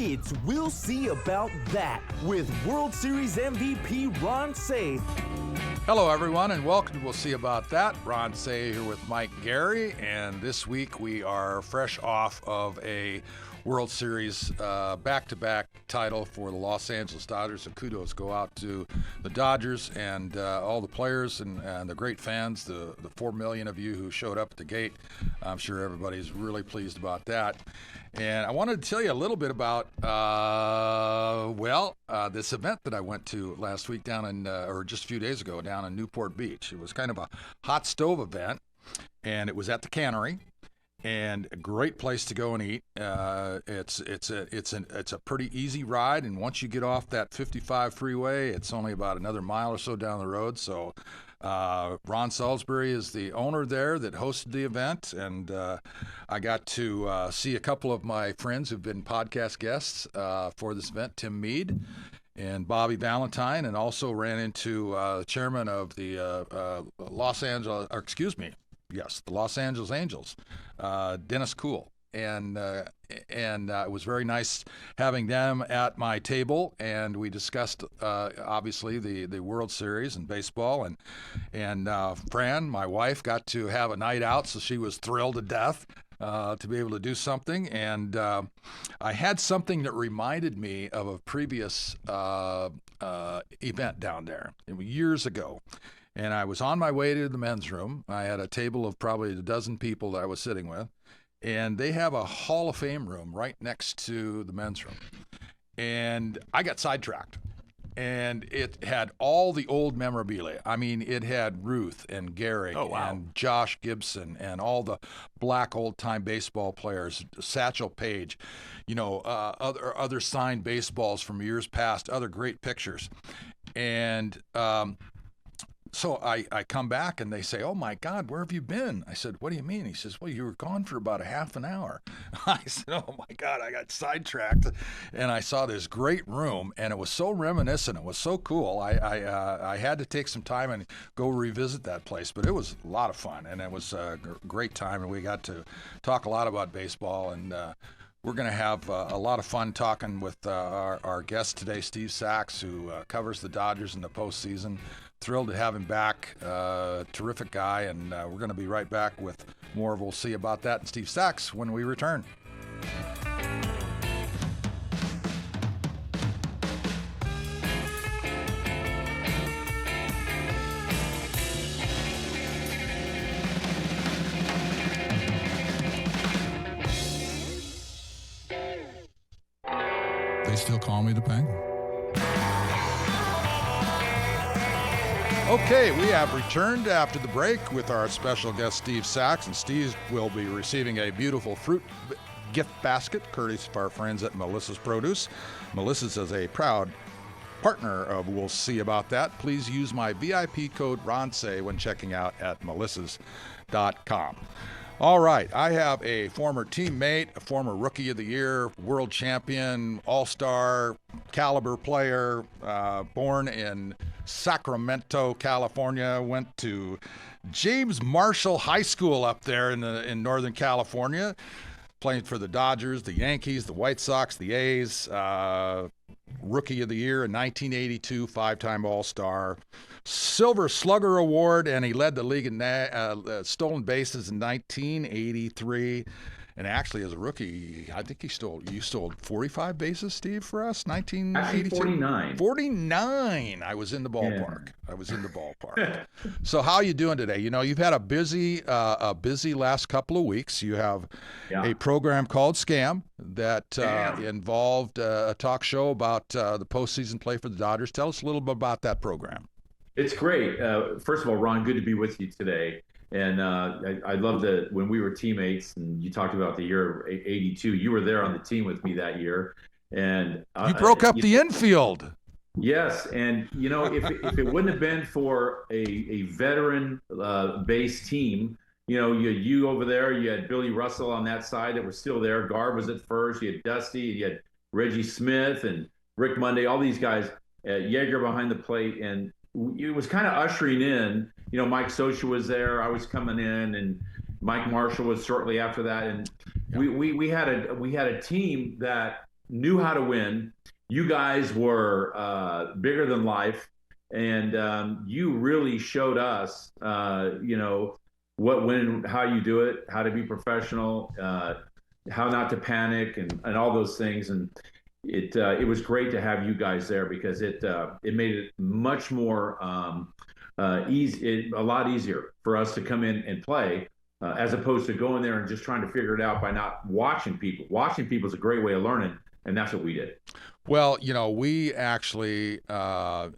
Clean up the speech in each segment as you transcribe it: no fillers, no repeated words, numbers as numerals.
It's We'll See About That with World Series MVP Ron Cey. Hello, everyone, and welcome to We'll See About That. Ron Cey here with Mike Gary, and this week we are fresh off of a World Series back-to-back title for the Los Angeles Dodgers, and kudos go out to the Dodgers and all the players and the great fans, the 4 million of you who showed up at the gate. I'm sure everybody's really pleased about that. And I wanted to tell you a little bit about, this event that I went to last week down in, or just a few days ago, down in Newport Beach. It was kind of a hot stove event, and it was at the Cannery. And a great place to go and eat. It's a pretty easy ride, and once you get off that 55 freeway, it's only about another mile or so down the road. So Ron Salisbury is the owner there that hosted the event, and I got to see a couple of my friends who've been podcast guests for this event, Tim Mead and Bobby Valentine, and also ran into the chairman of the the Los Angeles Angels, Dennis Kuhl. And it was very nice having them at my table, and we discussed obviously the World Series and baseball, and Fran, my wife, got to have a night out, so she was thrilled to death to be able to do something. And I had something that reminded me of a previous event down there years ago. And I was on my way to the men's room. I had a table of probably a dozen people that I was sitting with. And they have a Hall of Fame room right next to the men's room. And I got sidetracked. And it had all the old memorabilia. I mean, it had Ruth and Gehrig and Josh Gibson and all the black old-time baseball players, Satchel Paige, other signed baseballs from years past, other great pictures. And so I come back and they say, "Oh my God, where have you been?" I said, "What do you mean?" He says, "Well, you were gone for about a half an hour." I said, "Oh my God, I got sidetracked." And I saw this great room, and it was so reminiscent. It was so cool. I had to take some time and go revisit that place, but it was a lot of fun, and it was a great time, and we got to talk a lot about baseball. And we're going to have a lot of fun talking with our guest today, Steve Sax, who covers the Dodgers in the postseason. Thrilled to have him back. Terrific guy, and we're going to be right back with more of We'll See About That and Steve Sax when we return. They still call me the Penguin. Okay, we have returned after the break with our special guest, Steve Sax, and Steve will be receiving a beautiful fruit gift basket courtesy of our friends at Melissa's Produce. Melissa's is a proud partner of We'll See About That. Please use my VIP code RONCE when checking out at melissas.com. All right, I have a former teammate, a former Rookie of the Year, world champion, all-star caliber player, born in Sacramento, California, went to James Marshall High School up there in Northern California, playing for the Dodgers, the Yankees, the White Sox, the A's, Rookie of the Year in 1982, five-time All-Star, Silver Slugger Award, and he led the league in stolen bases in 1983. And actually, as a rookie, I think you stole 45 bases, Steve, for us, 1982? Actually, 49. 49. I was in the ballpark. So how are you doing today? You've had a busy last couple of weeks. You have a program called Scam that involved a talk show about the postseason play for the Dodgers. Tell us a little bit about that program. It's great. First of all, Ron, good to be with you today. And I love that when we were teammates and you talked about the year of 82, you were there on the team with me that year. And you broke up the infield. Yes. And, if it wouldn't have been for a veteran based team, you over there, you had Billy Russell on that side that was still there. Garb was at first. You had Dusty, you had Reggie Smith and Rick Monday, all these guys, Yeager behind the plate. And it was kind of ushering in, Mike Scioscia was there. I was coming in, and Mike Marshall was shortly after that. And we had a team that knew how to win. You guys were bigger than life, and you really showed us, what, when, how you do it, how to be professional, how not to panic, and all those things. And it was great to have you guys there because it made it much more easy, a lot easier for us to come in and play. As opposed to going there and just trying to figure it out by not watching people. Watching people is a great way of learning, and that's what we did. Well, we actually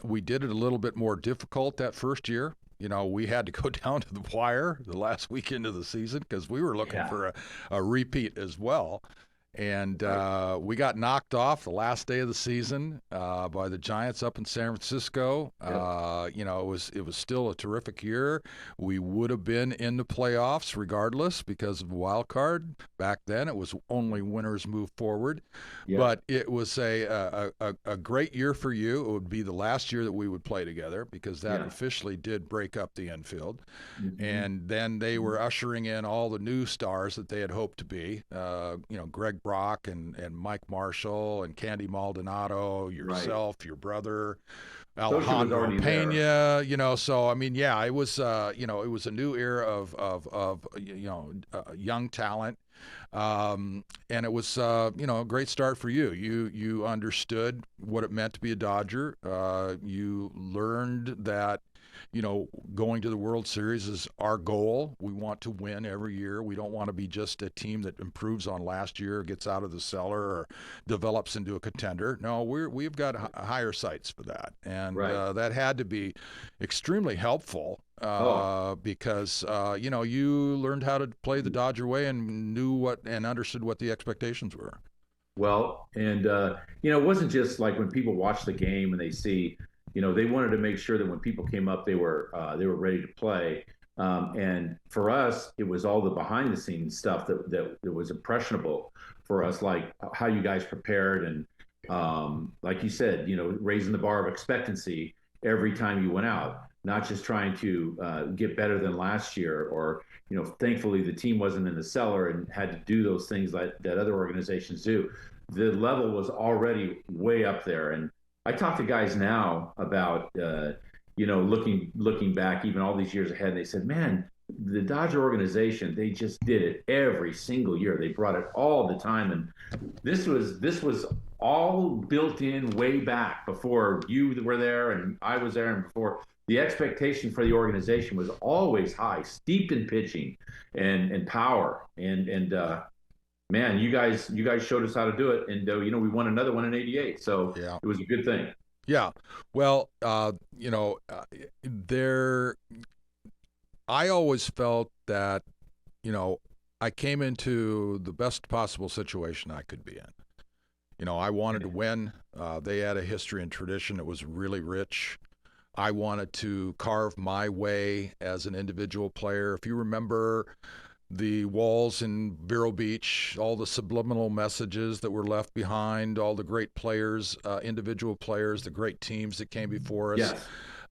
we did it a little bit more difficult that first year. We had to go down to the wire the last weekend of the season because we were looking for a repeat as well. And we got knocked off the last day of the season by the Giants up in San Francisco. It was still a terrific year. We would have been in the playoffs regardless because of the wild card. Back then, it was only winners move forward. Yep. But it was a great year for you. It would be the last year that we would play together because that officially did break up the infield. Mm-hmm. And then they were ushering in all the new stars that they had hoped to be. Greg Brock and Mike Marshall and Candy Maldonado, yourself, your brother, Alejandro Pena, so I mean, it was it was a new era of young talent. And it was a great start for you. You understood what it meant to be a Dodger. You learned that going to the World Series is our goal. We want to win every year. We don't want to be just a team that improves on last year, gets out of the cellar, or develops into a contender. No, we've got higher sights for that, and that had to be extremely helpful because you learned how to play the Dodger way and knew and understood what the expectations were. Well, and it wasn't just like when people watch the game and they see. They wanted to make sure that when people came up, they were ready to play. And for us, it was all the behind the scenes stuff that was impressionable for us, like how you guys prepared and like you said, raising the bar of expectancy every time you went out, not just trying to get better than last year or, thankfully the team wasn't in the cellar and had to do those things that other organizations do. The level was already way up there. And I talk to guys now about, looking back even all these years ahead, and they said, man, the Dodger organization, they just did it every single year. They brought it all the time. And this was all built in way back before you were there and I was there, and before the expectation for the organization was always high, steeped in pitching and power. And man, you guys showed us how to do it, and we won another one in '88, so it was a good thing. Yeah, well, I always felt that, I came into the best possible situation I could be in. I wanted to win. They had a history and tradition that was really rich. I wanted to carve my way as an individual player. If you remember the walls in Vero Beach, all the subliminal messages that were left behind, all the great players, individual players, the great teams that came before us.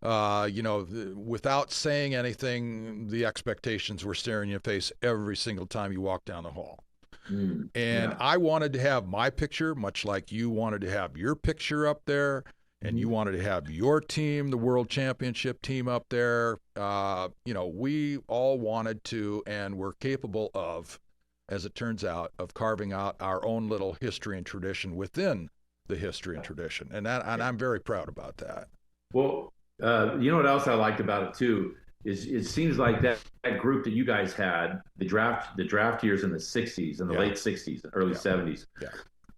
Yes. Without saying anything, the expectations were staring you in the face every single time you walked down the hall. I wanted to have my picture, much like you wanted to have your picture up there. And you wanted to have your team, the World Championship team, up there. We all wanted to and were capable of, as it turns out, of carving out our own little history and tradition within the history and tradition. And I'm very proud about that. Well, what else I liked about it too is it seems like that group that you guys had, the draft years in the 60s and the late 60s and early 70s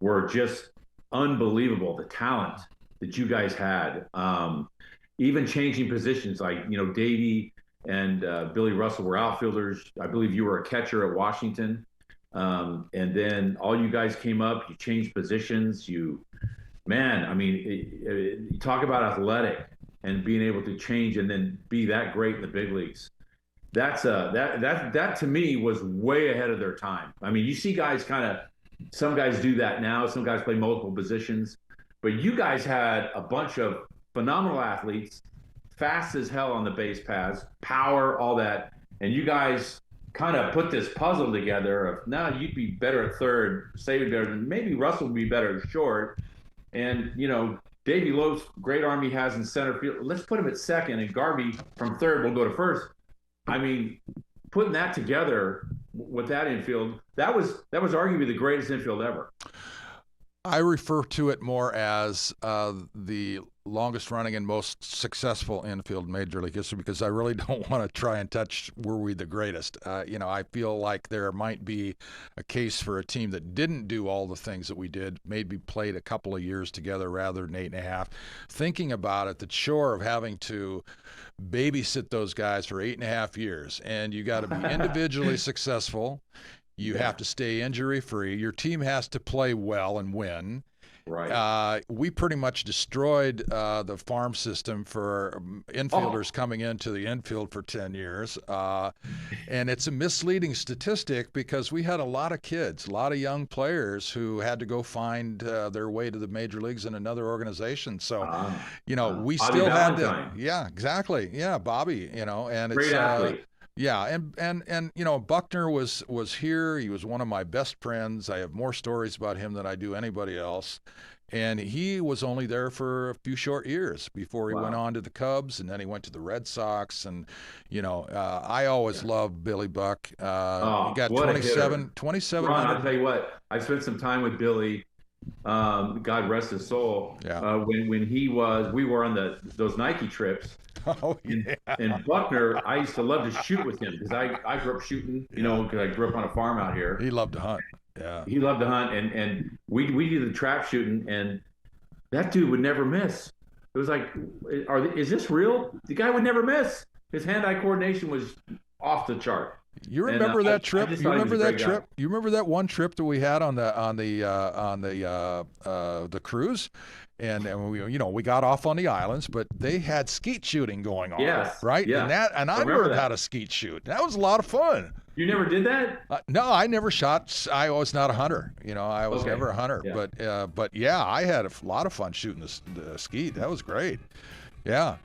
were just unbelievable. The talent that you guys had, even changing positions, like Davey and Billy Russell were outfielders. I believe you were a catcher at Washington, and then all you guys came up. You changed positions. You talk about athletic and being able to change and then be that great in the big leagues. That to me was way ahead of their time. I mean, you see guys some guys do that now. Some guys play multiple positions. But you guys had a bunch of phenomenal athletes, fast as hell on the base paths, power, all that. And you guys kind of put this puzzle together of now you'd be better at third, Say would be better, than maybe Russell would be better at short, and Davey Lowe's great arm he has in center field. Let's put him at second, and Garvey from third will go to first. I mean, putting that together with that infield, that was arguably the greatest infield ever. I refer to it more as the longest running and most successful infield in Major League history, because I really don't want to try and touch were we the greatest. I feel like there might be a case for a team that didn't do all the things that we did, maybe played a couple of years together rather than 8.5. Thinking about it, the chore of having to babysit those guys for 8.5 years, and you got to be individually successful. You have to stay injury-free. Your team has to play well and win. Right. We pretty much destroyed the farm system for infielders coming into the infield for 10 years. And it's a misleading statistic because we had a lot of kids, a lot of young players who had to go find their way to the major leagues in another organization. So, we Bobby still had Valentine. Yeah, exactly. Yeah, Bobby, and Great it's athlete. yeah, and Buckner was here. He was one of my best friends. I have more stories about him than I do anybody else. And he was only there for a few short years before he went on to the Cubs, and then he went to the Red Sox. And I always loved Billy Buck. He got what a 27. Ron, I'll tell you what. I spent some time with Billy. God rest his soul. Yeah. When we were on those Nike trips. Oh, yeah. And Buckner, I used to love to shoot with him because I grew up shooting, because I grew up on a farm out here. He loved to hunt. Yeah. He loved to hunt, and we did the trap shooting, and that dude would never miss. It was like, is this real? The guy would never miss. His hand-eye coordination was off the chart. You remember that trip? You remember that trip? You remember that one trip that we had on the cruise, and we got off on the islands, but they had skeet shooting going on. Yes. Right. Yeah. And I learned how to skeet shoot. That was a lot of fun. You never did that? No, I never shot. I was not a hunter. I was never a hunter. Yeah. But yeah, I had a lot of fun shooting the skeet. That was great. Yeah.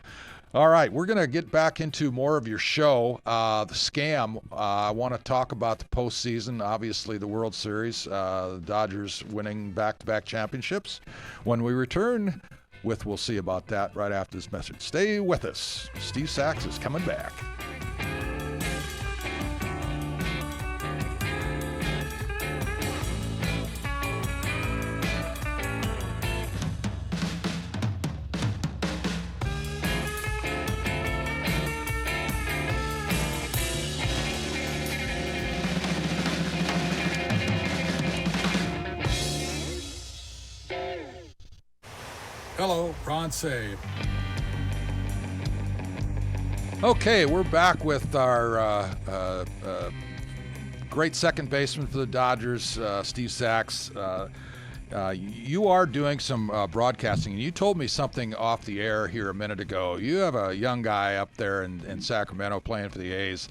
All right, we're going to get back into more of your show. The scam, I want to talk about the postseason, obviously the World Series, the Dodgers winning back-to-back championships. When we return we'll see about that right after this message. Stay with us. Steve Sax is coming back. Hello, Ron Save. Okay, we're back with our great second baseman for the Dodgers, Steve Sax. You are doing some broadcasting, and you told me something off the air here a minute ago. You have a young guy up there in Sacramento playing for the A's,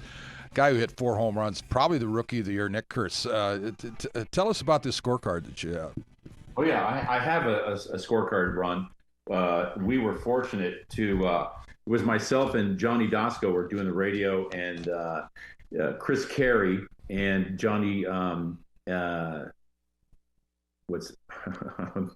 guy who hit 4 home runs, probably the Rookie of the Year, Nick Kurtz. Tell us about this scorecard that you have. Oh, yeah, I have a scorecard, Ron. We were fortunate to it was myself and Johnny Dasco were doing the radio, and Chris Carey and Johnny what's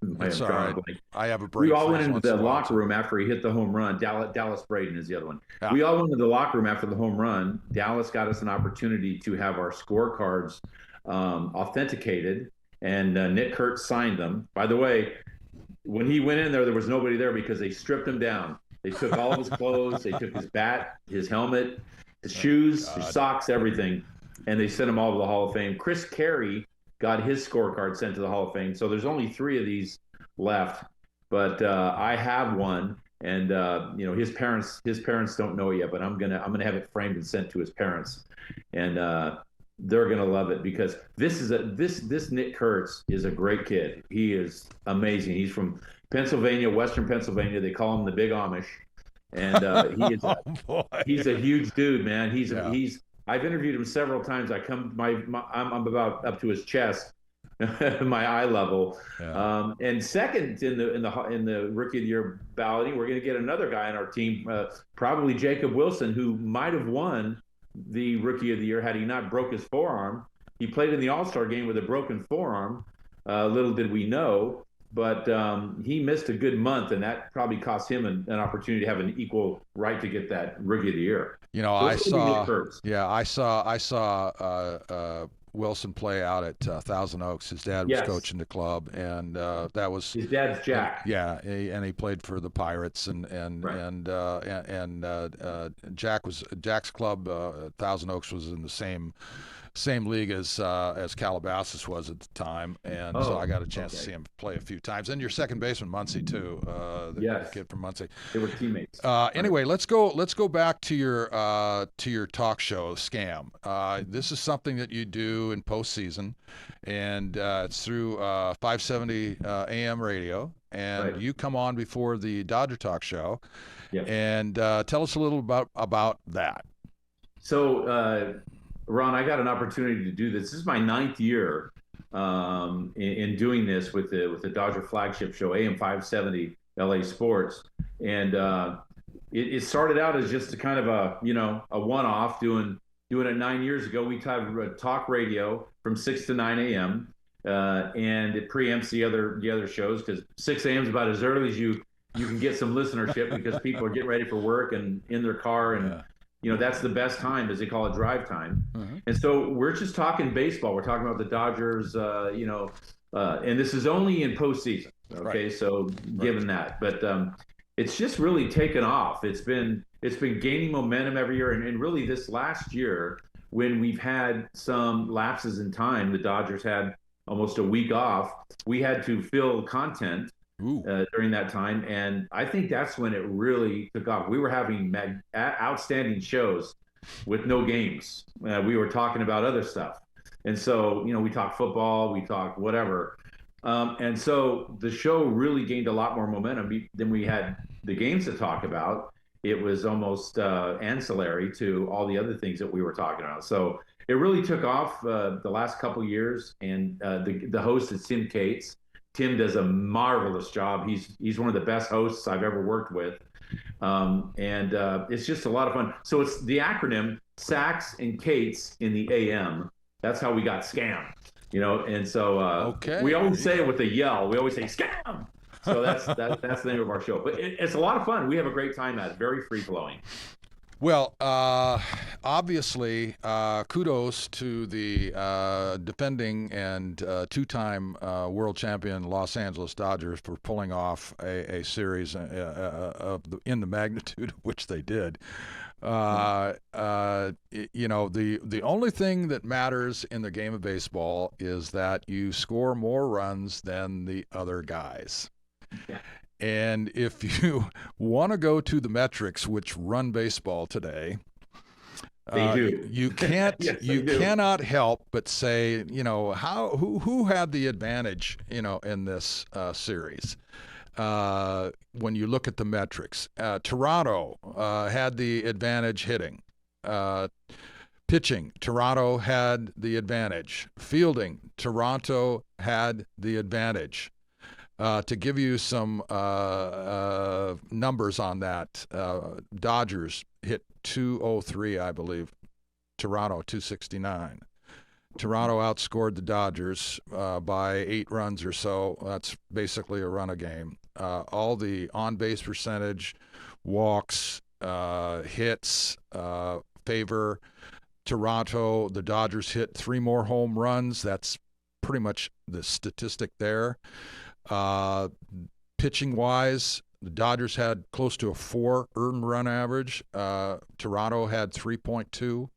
That's all right. I have a break. We all went into the locker room after he hit the home run. Dallas Braden is the other one. Yeah. We all went into the locker room after the home run. Dallas got us an opportunity to have our scorecards authenticated, and Nick Kurtz signed them. By the way, when he went in there was nobody there because they stripped him down. They took all of his clothes. They took his bat, his helmet, his shoes, his socks, everything, and they sent him all to the Hall of Fame. Chris Carey got his scorecard sent to the Hall of Fame. So there's only 3 of these left, but I have one, and his parents don't know it yet, but I'm gonna have it framed and sent to his parents, and they're gonna love it because this Nick Kurtz is a great kid. He is amazing. He's from Pennsylvania, Western Pennsylvania. They call him the Big Amish, and he's a huge dude, man. I've interviewed him several times. I'm about up to his chest, my eye level. Yeah. And second in the Rookie of the Year balloting, we're going to get another guy on our team, probably Jacob Wilson, who might have won the Rookie of the Year had he not broke his forearm. He played in the All-Star game with a broken forearm. Little did we know, but he missed a good month, and that probably cost him an opportunity to have an equal right to get that Rookie of the Year. You know, So I it's gonna be Nick saw, Kurtz. yeah, I saw Wilson play out at Thousand Oaks. His dad was Yes. coaching the club, and that was His dad's Jack. yeah, and he played for the Pirates, and Right. Jack's club, Thousand Oaks, was in the same league as Calabasas was at the time, and so Oh, I got a chance to okay. see him play a few times. And your second baseman, Muncie, too, the Yes. kid from Muncie. They were teammates. Anyway, let's go back to your talk show, Scam. This is something that you do in postseason, and it's through 570 AM radio, and Right. you come on before the Dodger Talk show, Yes. and tell us a little about that. So, Ron, I got an opportunity to do this. This is my 9th year in doing this with the Dodger flagship show, AM 570 LA Sports, and it started out as just a kind of a one-off doing it 9 years ago. We talk radio from 6 to 9 a.m. And it preempts the other shows because 6 a.m. is about as early as you can get some listenership because people are getting ready for work and in their car and. Yeah. That's the best time, as they call it, drive time. Mhm. And so we're just talking baseball. We're talking about the Dodgers, and this is only in postseason. Okay, Right. so given that, but it's just really taken off. It's been gaining momentum every year, and really this last year, when we've had some lapses in time, the Dodgers had almost a week off. We had to fill content Ooh. during that time, and I think that's when it really took off. We were having outstanding shows with no games. We were talking about other stuff, and so we talked football, we talked whatever, and so the show really gained a lot more momentum. Then we had the games to talk about. It was almost ancillary to all the other things that we were talking about. So it really took off the last couple years, and the host is Tim Cates. Tim does a marvelous job. He's one of the best hosts I've ever worked with, and it's just a lot of fun. So it's the acronym Sachs and Cates in the AM. That's how we got Scam, And so Okay. we always say it with a yell. We always say Scam. So that's the name of our show. But it's a lot of fun. We have a great time at it. Very free flowing. Well, obviously, kudos to the defending and two-time world champion Los Angeles Dodgers for pulling off a series in the magnitude of which they did. The only thing that matters in the game of baseball is that you score more runs than the other guys. Yeah. And if you want to go to the metrics which run baseball today, They do. you can't Yes, they you do. cannot help but say, who had the advantage, in this series. When you look at the metrics, Toronto had the advantage hitting. Pitching, Toronto had the advantage. Fielding, Toronto had the advantage. To give you some numbers on that, Dodgers hit 203, I believe. Toronto 269. Toronto outscored the Dodgers by 8 runs or so. That's basically a run a game. All the on-base percentage, walks, hits, favor Toronto. The Dodgers hit 3 more home runs. That's pretty much the statistic there. Pitching wise, the Dodgers had close to a 4 earned run average. Toronto had 3.2.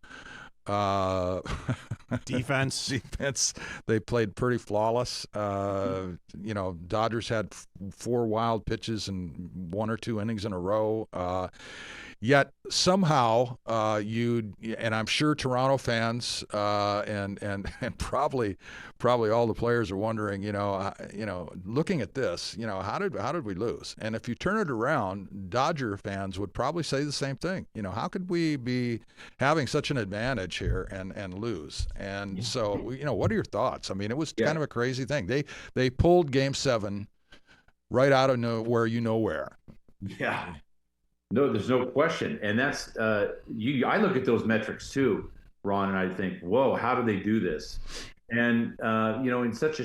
Defense. Defense, they played pretty flawless. Dodgers had 4 wild pitches in 1 or 2 innings in a row. Yet somehow and I'm sure Toronto fans and probably all the players are wondering, looking at this, how did we lose? And if you turn it around, Dodger fans would probably say the same thing. How could we be having such an advantage here and lose? And so, what are your thoughts? I mean, it was kind of a crazy thing. They pulled Game 7 right out of nowhere, where. Yeah. No, there's no question, and that's I look at those metrics too, Ron, and I think, whoa, how do they do this? And in such a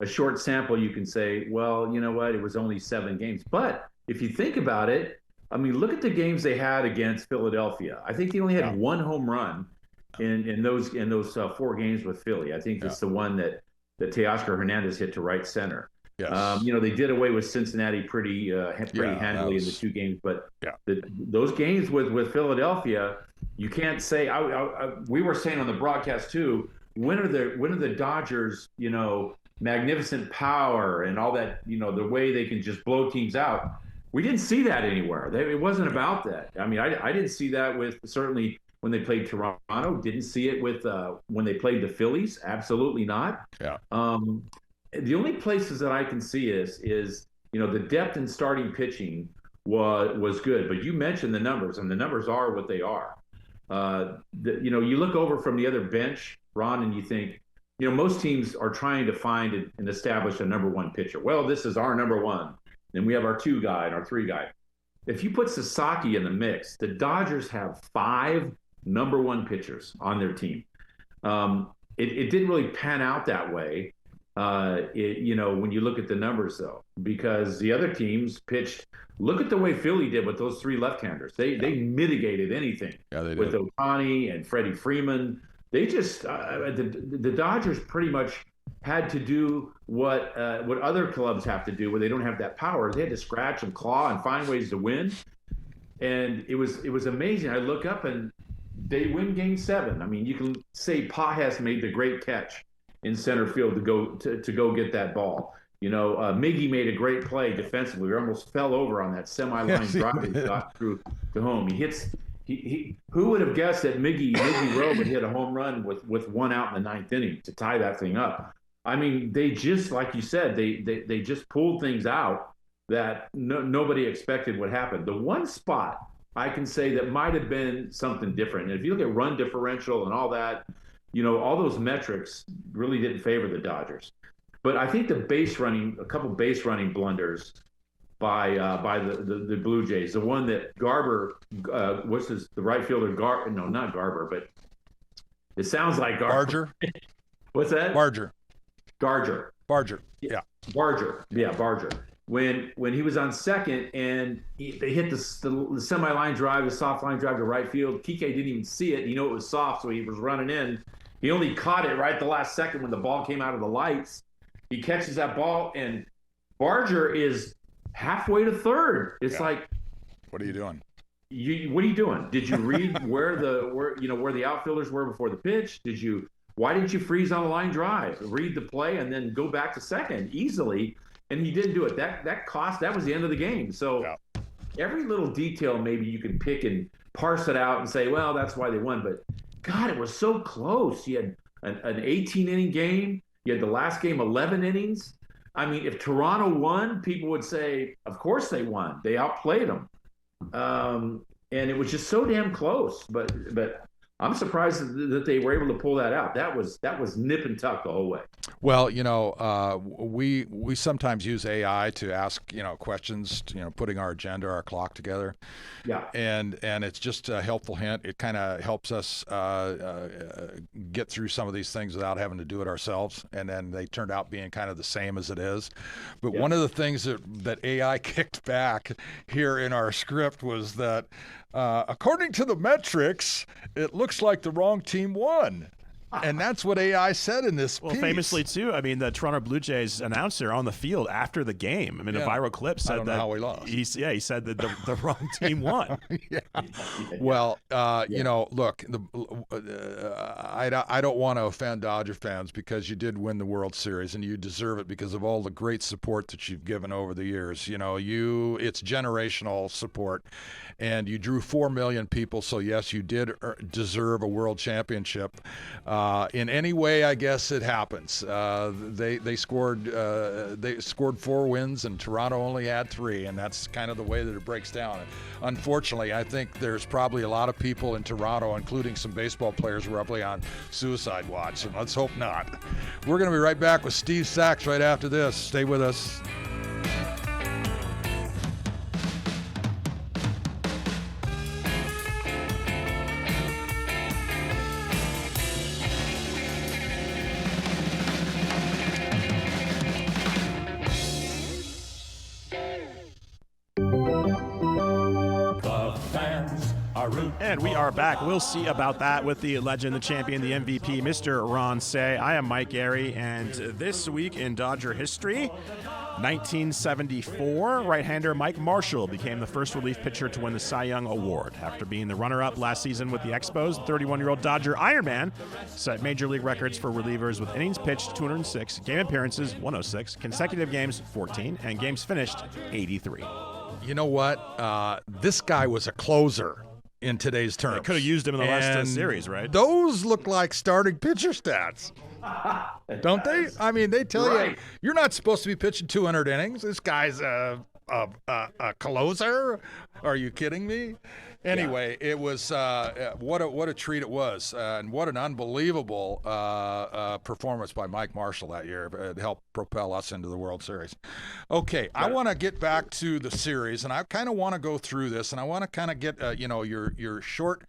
short sample, you can say, well, you know what, it was only 7 games. But if you think about it, I mean, look at the games they had against Philadelphia. I think they only had one home run in those 4 games with Philly. I think it's the one that Teoscar Hernandez hit to right center. Yes. They did away with Cincinnati pretty handily in the 2 games, but those games with Philadelphia, you can't say. We were saying on the broadcast too. When are the Dodgers, magnificent power and all that, the way they can just blow teams out? We didn't see that anywhere. It wasn't about that. I mean, I didn't see that with certainly when they played Toronto. Didn't see it with when they played the Phillies. Absolutely not. Yeah. The only places that I can see is the depth in starting pitching was good, but you mentioned the numbers, and the numbers are what they are. You look over from the other bench, Ron, and you think, most teams are trying to find and establish a number 1 pitcher. Well, this is our number 1, and we have our 2 guy and our 3 guy. If you put Sasaki in the mix, the Dodgers have 5 number 1 pitchers on their team. It didn't really pan out that way. When you look at the numbers, though, because the other teams pitched. Look at the way Philly did with those 3 left-handers. They mitigated anything. Yeah, they did. With Ohtani and Freddie Freeman. They just the Dodgers pretty much had to do what other clubs have to do when they don't have that power. They had to scratch and claw and find ways to win, and it was amazing. I look up and they win Game 7. I mean, you can say Pages made the great catch in center field to go get that ball. Miggy made a great play defensively. He almost fell over on that semi-line drive he got through to home. He hits. Who would have guessed that Miggy Rowe would hit a home run with 1 out in the 9th inning to tie that thing up? I mean, they just, like you said, they just pulled things out that nobody expected would happen. The one spot I can say that might have been something different, and if you look at run differential and all that, all those metrics really didn't favor the Dodgers. But I think a couple base running blunders by the Blue Jays. The one that Garber, the right fielder? No, not Garber, but it sounds like Garber. Barger. What's that? Barger. Barger. Yeah. Barger. Yeah, Barger. When he was on second and they hit the semi-line drive, the soft line drive to right field, Kike didn't even see it. It was soft, so he was running in. He only caught it right the last second when the ball came out of the lights. He catches that ball, and Barger is halfway to third. It's like, what are you doing? What are you doing? Did you read where the outfielders were before the pitch? Why didn't you freeze on a line drive? Read the play and then go back to second easily. And he didn't do it. That was the end of the game. So every little detail maybe you can pick and parse it out and say, well, that's why they won. But God, it was so close. You had an 18-inning game. You had the last game 11 innings. I mean, if Toronto won, people would say, of course they won. They outplayed them. And it was just so damn close. But I'm surprised that they were able to pull that out. That was nip and tuck the whole way. Well, we sometimes use AI to ask, questions, putting our agenda, our clock together. Yeah. And it's just a helpful hint. It kind of helps us get through some of these things without having to do it ourselves. And then they turned out being kind of the same as it is. But one of the things that AI kicked back here in our script was that according to the metrics, it looks like the wrong team won. And that's what AI said in this piece. Well, famously, too, I mean, the Toronto Blue Jays announcer on the field after the game, I mean, a viral clip said that how he lost. He said that the wrong team won. Well, look, I don't want to offend Dodger fans because you did win the World Series and you deserve it because of all the great support that you've given over the years. It's generational support, and you drew 4 million people. So yes, you did deserve a world championship. In any way, I guess it happens. They scored 4 wins, and Toronto only had 3, and that's kind of the way that it breaks down. Unfortunately, I think there's probably a lot of people in Toronto, including some baseball players, roughly on suicide watch, and let's hope not. We're going to be right back with Steve Sachs right after this. Stay with us. And we are back. We'll see about that with the legend, the champion, the MVP, Mr. Ron Cey. I am Mike Gary, and this week in Dodger history, 1974, right-hander Mike Marshall became the first relief pitcher to win the Cy Young Award. After being the runner-up last season with the Expos, the 31-year-old Dodger Ironman set major league records for relievers with innings pitched 206, game appearances 106, consecutive games 14, and games finished 83. You know what? This guy was a closer in today's terms. They could have used him in the last series, right? Those look like starting pitcher stats. Don't they? I mean, they tell you you're not supposed to be pitching 200 innings. This guy's a closer. Are you kidding me? Anyway, it was what a treat it was, and what an unbelievable performance by Mike Marshall that year. It helped propel us into the World Series. Okay, I want to get back to the series, and I kind of want to go through this, and I want to kind of get your short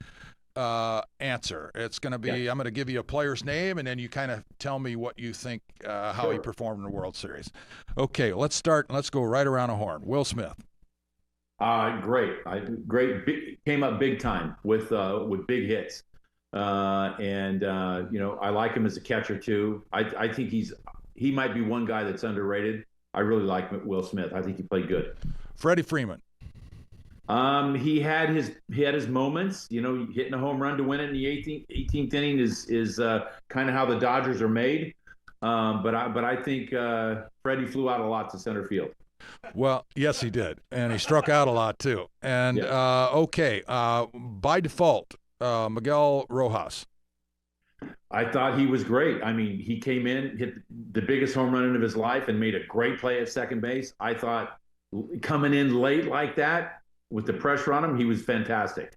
answer. It's going to be I'm going to give you a player's name, and then you kind of tell me what you think how he performed in the World Series. Okay, let's start. Let's go right around a horn. Will Smith. Great. Came up big time with big hits, and I like him as a catcher too. I think he might be one guy that's underrated. I really like Will Smith. I think he played good. Freddie Freeman. He had his moments. Hitting a home run to win it in the 18th inning is kind of how the Dodgers are made. But I think Freddie flew out a lot to center field. Well, yes, he did, and he struck out a lot too. And by default, Miguel Rojas. I thought he was great. I mean, he came in, hit the biggest home run of his life, and made a great play at second base. I thought coming in late like that with the pressure on him, he was fantastic.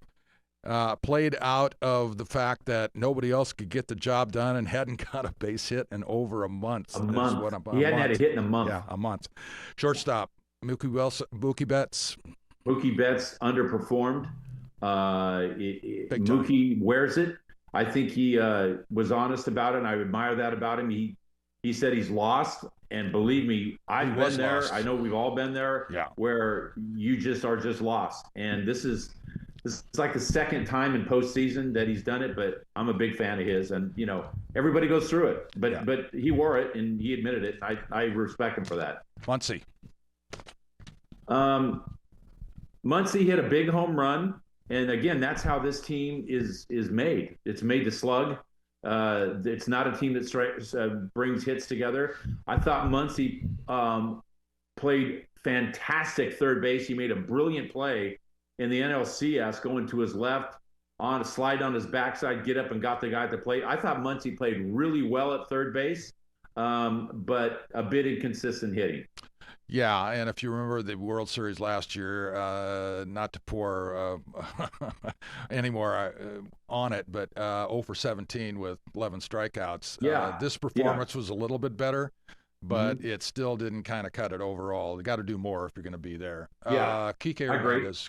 Played out of the fact that nobody else could get the job done and hadn't got a base hit in over a month. He hadn't had a hit in a month. Yeah, a month. Shortstop, Mookie Betts. Mookie Betts underperformed. Mookie wears it. I think he was honest about it, and I admire that about him. He said he's lost, and believe me, I've been there. Lost. I know we've all been there. Yeah. Where you just are lost, and this is like the second time in postseason that he's done it, but I'm a big fan of his, and everybody goes through it, but he wore it and he admitted it. I respect him for that. Muncy. Muncy hit a big home run, and again, that's how this team is made. It's made to slug. It's not a team that brings hits together. I thought Muncy played fantastic third base. He made a brilliant play in the NLCS, going to his left, on a slide on his backside, get up and got the guy at the plate. I thought Muncy played really well at third base, but a bit inconsistent hitting. Yeah, and if you remember the World Series last year, not to pour any more on it, but 0 for 17 with 11 strikeouts. This performance was a little bit better, but it still didn't kind of cut it overall. You got to do more if you're going to be there. Kike Hernandez.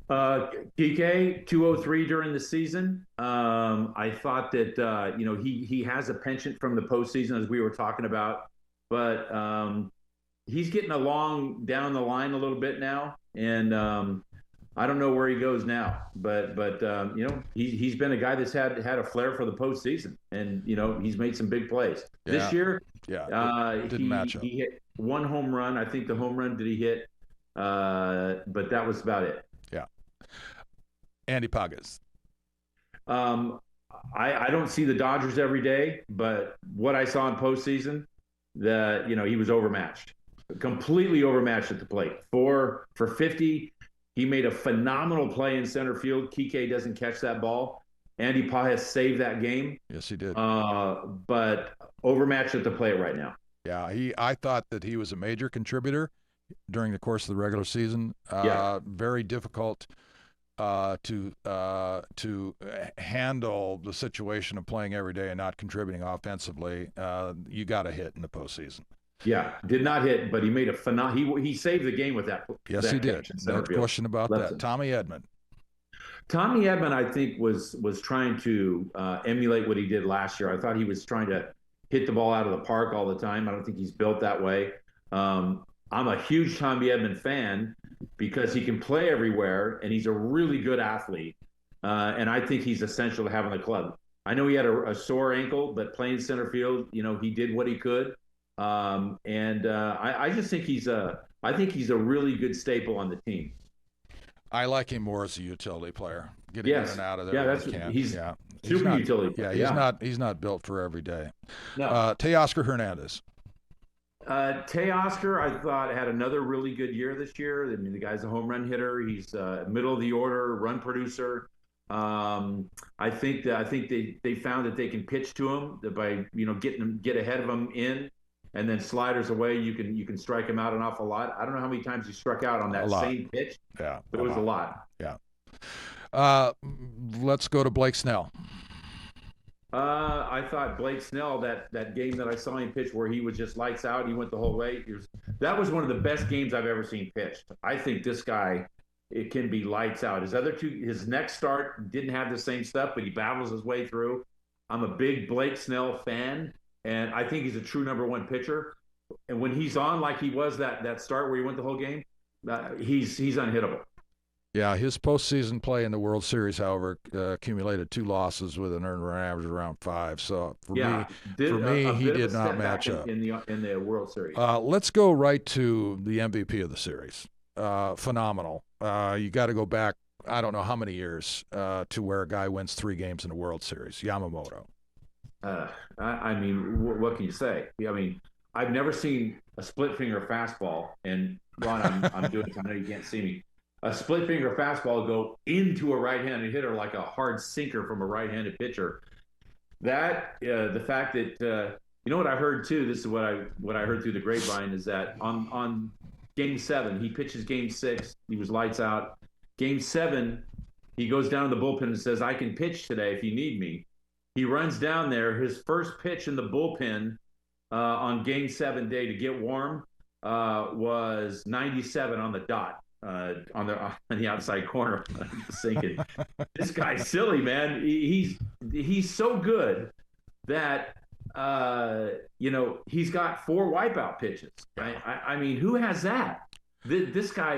Kike, 203 during the season. I thought that he has a penchant from the postseason, as we were talking about, but he's getting along down the line a little bit now, and I don't know where he goes now, but he's been a guy that's had a flair for the postseason, and he's made some big plays this year. Didn't match up. He hit one home run. I think the home run did he hit, but that was about it. Yeah. Andy Pages. I don't see the Dodgers every day, but what I saw in postseason, he was overmatched, completely overmatched at the plate. For 50. He made a phenomenal play in center field. Kike doesn't catch that ball. Andy Pages saved that game. Yes, he did. But overmatched at the plate right now. Yeah, I thought that he was a major contributor during the course of the regular season. Very difficult to handle the situation of playing every day and not contributing offensively. You got to hit in the postseason. Yeah, did not hit, but he made a he saved the game with that. Yes, he did. No question about that. Tommy Edman. Tommy Edman, I think, was trying to emulate what he did last year. I thought he was trying to hit the ball out of the park all the time. I don't think he's built that way. I'm a huge Tommy Edman fan because he can play everywhere and he's a really good athlete. And I think he's essential to have in the club. I know he had a sore ankle, but playing center field, he did what he could. I just think he's a really good staple on the team. I like him more as a utility player, getting in and out of there. Yeah, he's super not, utility. Yeah, he's not built for every day. No. Teoscar Hernandez. Teoscar, I thought, had another really good year this year. I mean, the guy's a home run hitter. He's middle of the order, run producer. I think they found that they can pitch to him by get ahead of him in, and then sliders away. You can strike him out an awful lot. I don't know how many times he struck out on that same pitch. Yeah, but it was a lot. Yeah. Let's go to Blake Snell. I thought Blake Snell, that game that I saw him pitch where he was just lights out, he went the whole way. That was one of the best games I've ever seen pitched. I think this guy, it can be lights out. His next start didn't have the same stuff, but he battles his way through. I'm a big Blake Snell fan, and I think he's a true number one pitcher. And when he's on like he was that start where he went the whole game, he's unhittable. Yeah, his postseason play in the World Series, however, accumulated 2 losses with an earned run average around 5. So for me, he did not match up in the World Series. Let's go right to the MVP of the series. Phenomenal. You got to go back, I don't know how many years, to where a guy wins 3 games in the World Series. Yamamoto. I mean, what can you say? I mean, I've never seen a split finger fastball, and Ron, I'm doing it. I know you can't see me. A split finger fastball go into a right-handed hitter like a hard sinker from a right-handed pitcher. That the fact that what I heard too. This is what I heard through the grapevine is that on Game 7 he pitches Game 6. He was lights out. Game 7 he goes down to the bullpen and says, "I can pitch today if you need me." He runs down there. His first pitch in the bullpen on Game 7 day to get warm was 97 on the dot. On the outside corner, sinking. This guy's silly, man. He's so good that he's got 4 wipeout pitches. I mean, who has that? This guy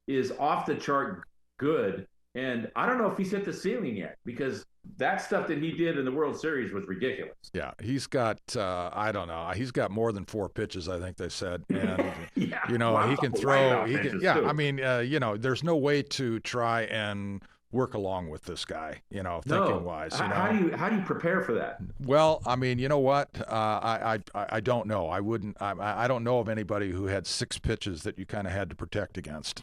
is off the chart good, and I don't know if he's hit the ceiling yet because that stuff that he did in the World Series was ridiculous. Yeah, he's got I don't know. He's got more than 4 pitches, I think they said, and he can throw. He can, yeah, too. I mean, there's no way to try and work along with this guy, thinking wise. How do you prepare for that? Well, I mean, you know what? I don't know. I wouldn't. I don't know of anybody who had 6 pitches that you kind of had to protect against.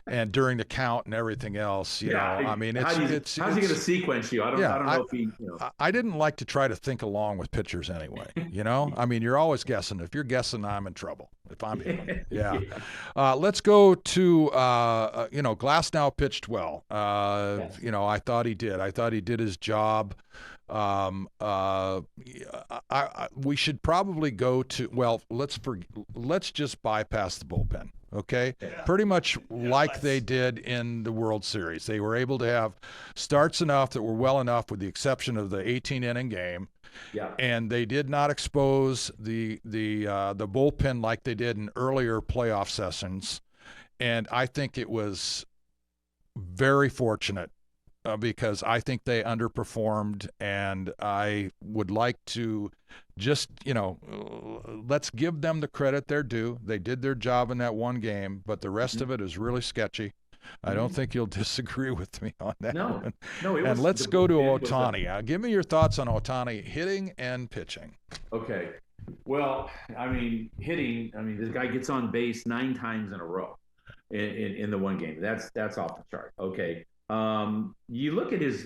And during the count and everything else, I mean, how's he going to sequence you? I don't know if he. I didn't like to try to think along with pitchers anyway. I mean, you're always guessing. If you're guessing, I'm in trouble. If I'm him. Yeah. Let's go to Glasnow pitched well. Yes. I thought he did. I thought he did his job. We should probably go to. Well, let's just bypass the bullpen. Okay, yeah. Pretty much like they did in the World Series. They were able to have starts enough that were well enough, with the exception of the 18-inning game. Yeah. And they did not expose the bullpen like they did in earlier playoff sessions. And I think it was very fortunate because I think they underperformed, and I would like to just, let's give them the credit they're due. They did their job in that one game, but the rest of it is really sketchy. I don't think you'll disagree with me on that one. No. And let's go to Ohtani. Give me your thoughts on Ohtani hitting and pitching. Okay. Well, I mean, hitting. I mean, this guy gets on base 9 times in a row in the one game. That's off the chart. Okay. You look at his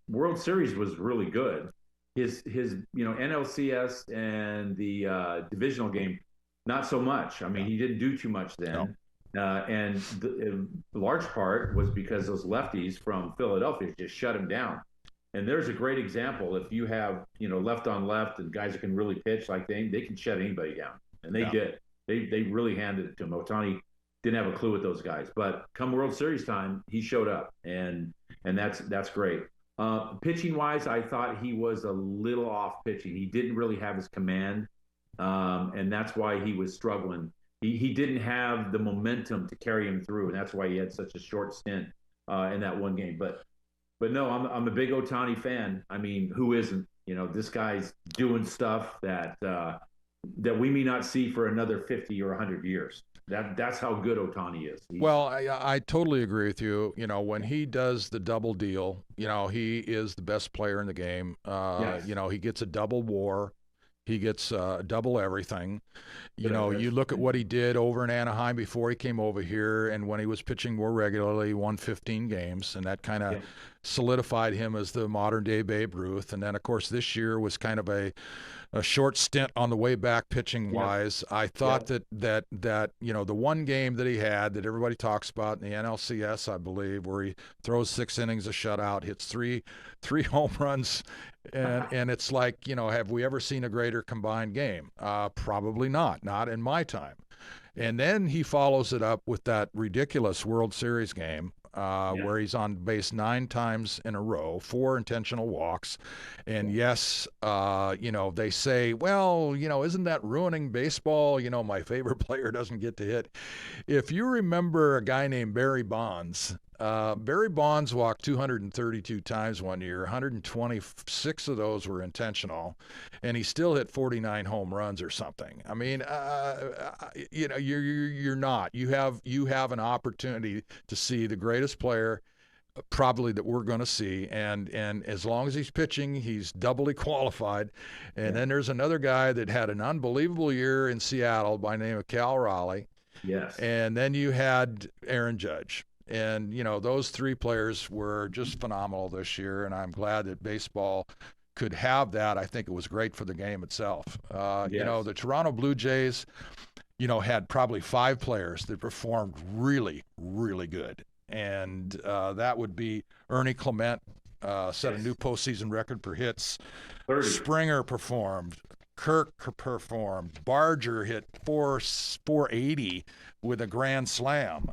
World Series was really good. His NLCS and the divisional game, not so much. I mean, he didn't do too much then. No. And the large part was because those lefties from Philadelphia just shut him down. And there's a great example. If you have, left on left and guys that can really pitch, like they can shut anybody down. And they did. They really handed it to him. Ohtani didn't have a clue with those guys. But come World Series time, he showed up. And that's great. Pitching wise, I thought he was a little off pitching. He didn't really have his command. and that's why he was struggling. He didn't have the momentum to carry him through, and that's why he had such a short stint in that one game. But no, I'm a big Ohtani fan. I mean, who isn't? This guy's doing stuff that we may not see for another 50 or 100 years. That's how good Ohtani is. Well, I totally agree with you. When he does the double deal, he is the best player in the game. Yes. He gets a double WAR. He gets double everything. You look at what he did over in Anaheim before he came over here, and when he was pitching more regularly, won 15 games, and that kind of solidified him as the modern-day Babe Ruth. And then, of course, this year was kind of a short stint on the way back pitching-wise. I thought that the one game that he had that everybody talks about in the NLCS, I believe, where he throws 6 innings, a shutout, hits three home runs, and it's like, have we ever seen a greater combined game? Probably not in my time. And then he follows it up with that ridiculous World Series game where he's on base 9 times in a row, 4 intentional walks. And yes, they say, well, isn't that ruining baseball? My favorite player doesn't get to hit. If you remember a guy named Barry Bonds, Barry Bonds walked 232 times one year. 126 of those were intentional, and he still hit 49 home runs or something. I mean, you're not. You have an opportunity to see the greatest player probably that we're going to see, and as long as he's pitching, he's doubly qualified. And then there's another guy that had an unbelievable year in Seattle by the name of Cal Raleigh. Yes. And then you had Aaron Judge. And, those 3 players were just phenomenal this year, and I'm glad that baseball could have that. I think it was great for the game itself. The Toronto Blue Jays, had probably 5 players that performed really, really good. And that would be Ernie Clement, set a new postseason record for hits. 30. Springer performed. Kirk performed. Barger hit 480 with a grand slam.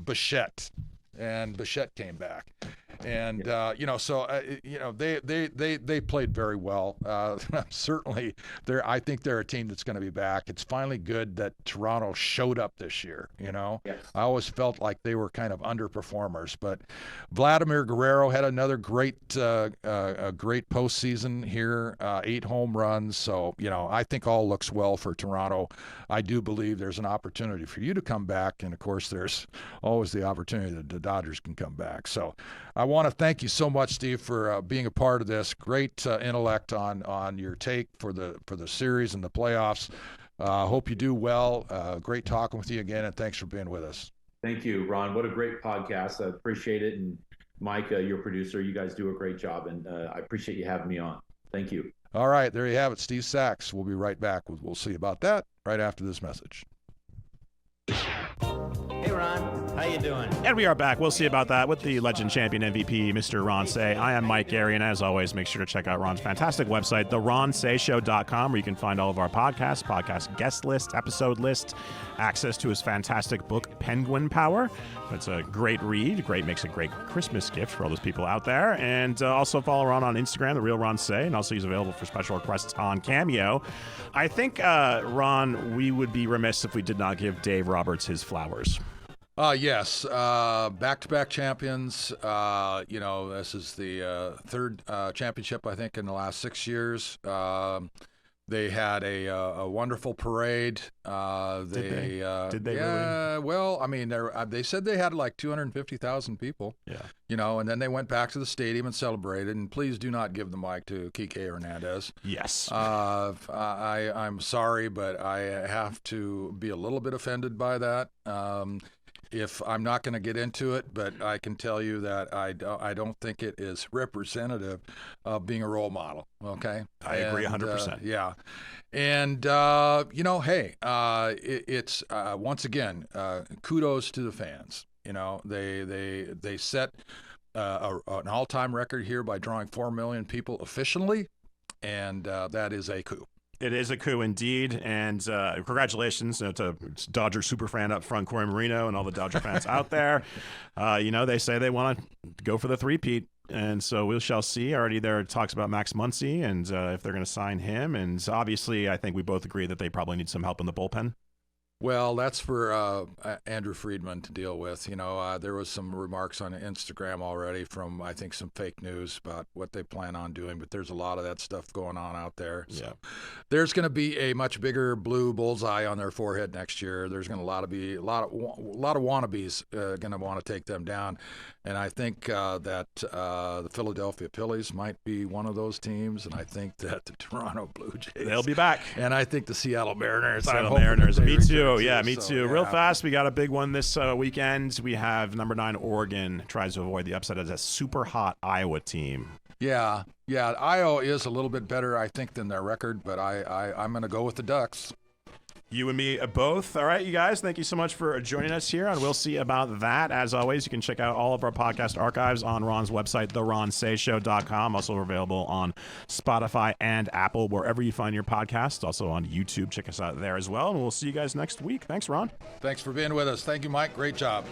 Bichette came back, and they played very well. Certainly, I think they're a team that's going to be back. It's finally good that Toronto showed up this year. Yes. I always felt like they were kind of underperformers, but Vladimir Guerrero had another great postseason here, 8 home runs. So I think all looks well for Toronto. I do believe there's an opportunity for you to come back, and of course, there's always the opportunity that the Dodgers can come back. So I want to thank you so much, Steve, for being a part of this. Great intellect on your take for the series and the playoffs. Hope you do well. Great talking with you again, and thanks for being with us. Thank you, Ron. What a great podcast. I appreciate it. And Mike, your producer, you guys do a great job, and I appreciate you having me on. Thank you. All right, there you have it, Steve Sachs. We'll be right back. We'll see about that right after this message. Hey, Ron. How you doing? And we are back. We'll see about that with the legend champion MVP, Mr. Ron Cey. I am Mike Gary, and as always, make sure to check out Ron's fantastic website, theronceyshow.com, where you can find all of our podcasts, podcast guest list, episode list, access to his fantastic book, Penguin Power. It's a great read. Makes a great Christmas gift for all those people out there. And also follow Ron on Instagram, The Real Ron Cey, and also he's available for special requests on Cameo. I think, Ron, we would be remiss if we did not give Dave Roberts his flowers. Yes, back-to-back champions. This is the 3rd championship, I think, in the last 6 years. They had a wonderful parade. Did they really? Yeah, well, I mean, they said they had like 250,000 people. Yeah. And then they went back to the stadium and celebrated. And please do not give the mic to Kike Hernandez. Yes. I'm sorry, but I have to be a little bit offended by that. If I'm not going to get into it, but I can tell you that I don't think it is representative of being a role model. Okay, I agree 100%. Yeah, and it's once again kudos to the fans. They set an all-time record here by drawing 4 million people officially, and that is a coup. It is a coup indeed, and congratulations to Dodger superfan up front, Corey Marino, and all the Dodger fans out there. They say they want to go for the three-peat. And so we shall see. Already there talks about Max Muncy and if they're going to sign him. And obviously, I think we both agree that they probably need some help in the bullpen. Well, that's for Andrew Friedman to deal with. There was some remarks on Instagram already from, I think, some fake news about what they plan on doing, but there's a lot of that stuff going on out there. So there's going to be a much bigger blue bullseye on their forehead next year. There's going to be a lot of wannabes going to want to take them down, and I think that the Philadelphia Phillies might be one of those teams, and I think that the Toronto Blue Jays, they'll be back, and I think the Seattle Mariners. Me too. Yeah, me so, too. Yeah. Real fast, we got a big one this weekend. We have number 9 Oregon tries to avoid the upset as a super hot Iowa team. Yeah. Iowa is a little bit better, I think, than their record, but I'm going to go with the Ducks. You and me both. All right, you guys, thank you so much for joining us here, and we'll see about that. As always, you can check out all of our podcast archives on Ron's website, theronssayshow.com. Also available on Spotify and Apple, wherever you find your podcasts. Also on YouTube. Check us out there as well, and we'll see you guys next week. Thanks, Ron. Thanks for being with us. Thank you, Mike. Great job.